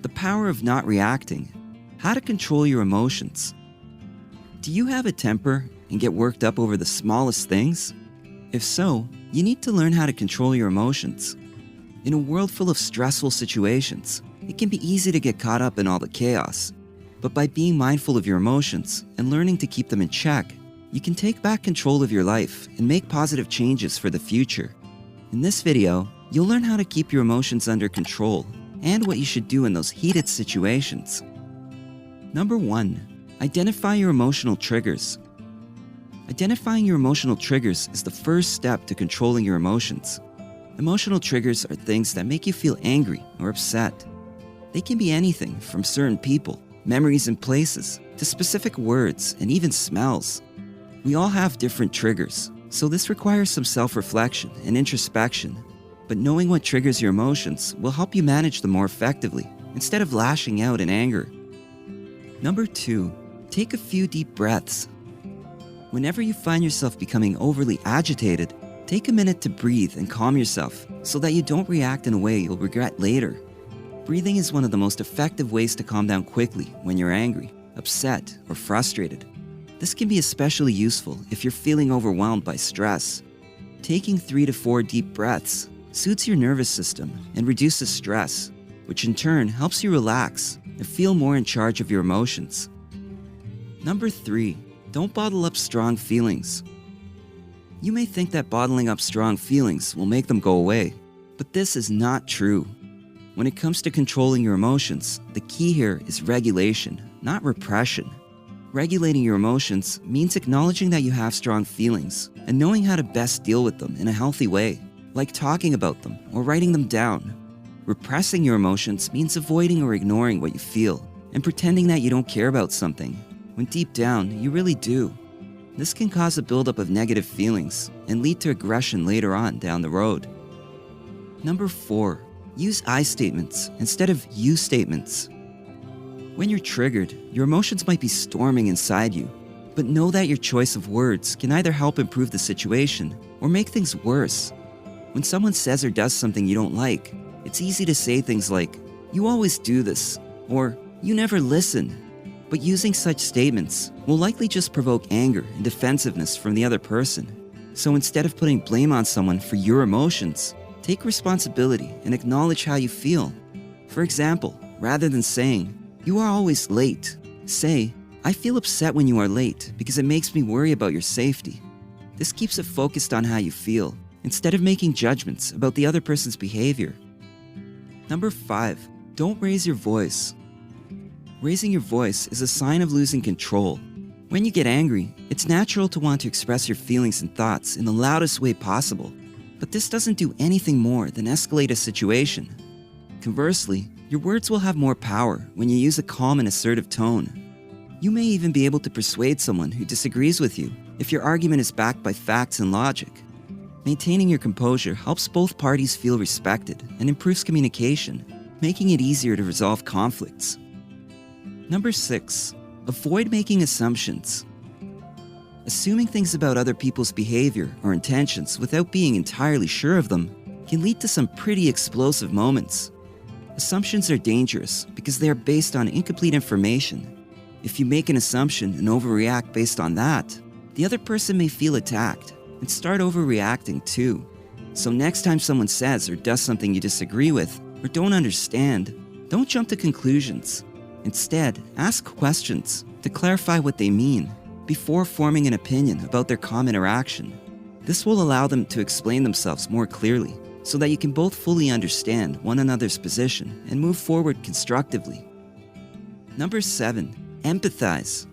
The power of not reacting. How to control your emotions. Do you have a temper and get worked up over the smallest things? If so, you need to learn how to control your emotions. In a world full of stressful situations, it can be easy to get caught up in all the chaos. But by being mindful of your emotions and learning to keep them in check, you can take back control of your life and make positive changes for the future. In this video, you'll learn how to keep your emotions under control and what you should do in those heated situations. Number 1. Identify your emotional triggers. Identifying your emotional triggers is the first step to controlling your emotions. Emotional triggers are things that make you feel angry or upset. They can be anything from certain people, memories and places, to specific words and even smells. We all have different triggers, so this requires some self-reflection and introspection. But knowing what triggers your emotions will help you manage them more effectively instead of lashing out in anger. Number 2. Take a few deep breaths. Whenever you find yourself becoming overly agitated, take a minute to breathe and calm yourself so that you don't react in a way you'll regret later. Breathing is one of the most effective ways to calm down quickly when you're angry, upset, or frustrated. This can be especially useful if you're feeling overwhelmed by stress. Taking 3 to 4 deep breaths soothes your nervous system and reduces stress, which in turn helps you relax and feel more in charge of your emotions. Number 3. Don't bottle up strong feelings. You may think that bottling up strong feelings will make them go away, but this is not true. When it comes to controlling your emotions, the key here is regulation, not repression. Regulating your emotions means acknowledging that you have strong feelings and knowing how to best deal with them in a healthy way, like talking about them or writing them down. Repressing your emotions means avoiding or ignoring what you feel and pretending that you don't care about something, when deep down you really do. This can cause a buildup of negative feelings and lead to aggression later on down the road. Number 4. Use I statements instead of you statements. When you're triggered, your emotions might be storming inside you, but know that your choice of words can either help improve the situation or make things worse. When someone says or does something you don't like, it's easy to say things like, "You always do this," or "You never listen." But using such statements will likely just provoke anger and defensiveness from the other person. So instead of putting blame on someone for your emotions, take responsibility and acknowledge how you feel. For example, rather than saying, "You are always late," say, "I feel upset when you are late because it makes me worry about your safety." This keeps it focused on how you feel, instead of making judgments about the other person's behavior. Number 5. Don't raise your voice. Raising your voice is a sign of losing control. When you get angry, it's natural to want to express your feelings and thoughts in the loudest way possible. But this doesn't do anything more than escalate a situation. Conversely, your words will have more power when you use a calm and assertive tone. You may even be able to persuade someone who disagrees with you if your argument is backed by facts and logic. Maintaining your composure helps both parties feel respected and improves communication, making it easier to resolve conflicts. Number 6. Avoid making assumptions. Assuming things about other people's behavior or intentions without being entirely sure of them can lead to some pretty explosive moments. Assumptions are dangerous because they are based on incomplete information. If you make an assumption and overreact based on that, the other person may feel attacked and start overreacting too. So next time someone says or does something you disagree with or don't understand, don't jump to conclusions. Instead, ask questions to clarify what they mean before forming an opinion about their common interaction. This will allow them to explain themselves more clearly so that you can both fully understand one another's position and move forward constructively. Number 7. Empathize.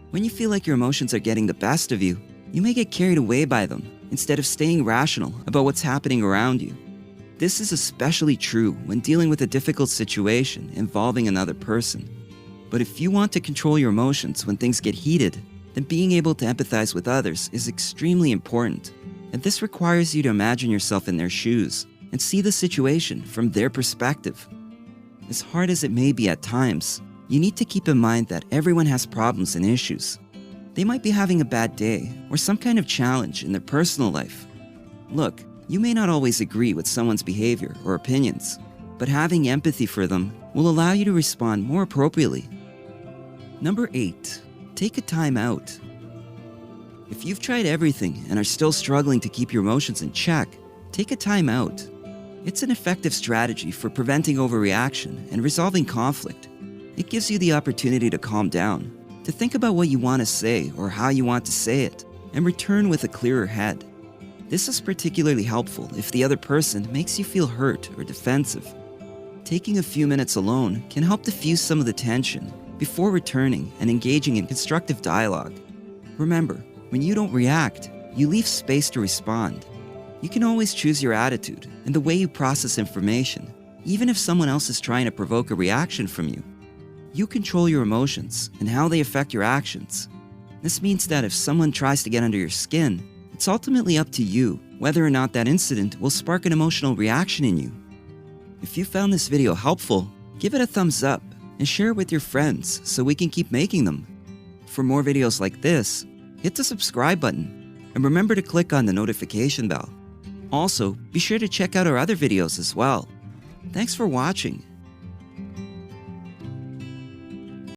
When you feel like your emotions are getting the best of you, you may get carried away by them instead of staying rational about what's happening around you. This is especially true when dealing with a difficult situation involving another person. But if you want to control your emotions when things get heated, then being able to empathize with others is extremely important. And this requires you to imagine yourself in their shoes and see the situation from their perspective. As hard as it may be at times, you need to keep in mind that everyone has problems and issues. They might be having a bad day or some kind of challenge in their personal life. Look, you may not always agree with someone's behavior or opinions, but having empathy for them will allow you to respond more appropriately. Number 8, take a time out. If you've tried everything and are still struggling to keep your emotions in check, take a time out. It's an effective strategy for preventing overreaction and resolving conflict. It gives you the opportunity to calm down, to think about what you want to say or how you want to say it, and return with a clearer head. This is particularly helpful if the other person makes you feel hurt or defensive. Taking a few minutes alone can help diffuse some of the tension before returning and engaging in constructive dialogue. Remember, when you don't react, you leave space to respond. You can always choose your attitude and the way you process information, even if someone else is trying to provoke a reaction from you. You control your emotions and how they affect your actions. This means that if someone tries to get under your skin, it's ultimately up to you whether or not that incident will spark an emotional reaction in you. If you found this video helpful, give it a thumbs up and share it with your friends so we can keep making them. For more videos like this, hit the subscribe button and remember to click on the notification bell. Also, be sure to check out our other videos as well. Thanks for watching.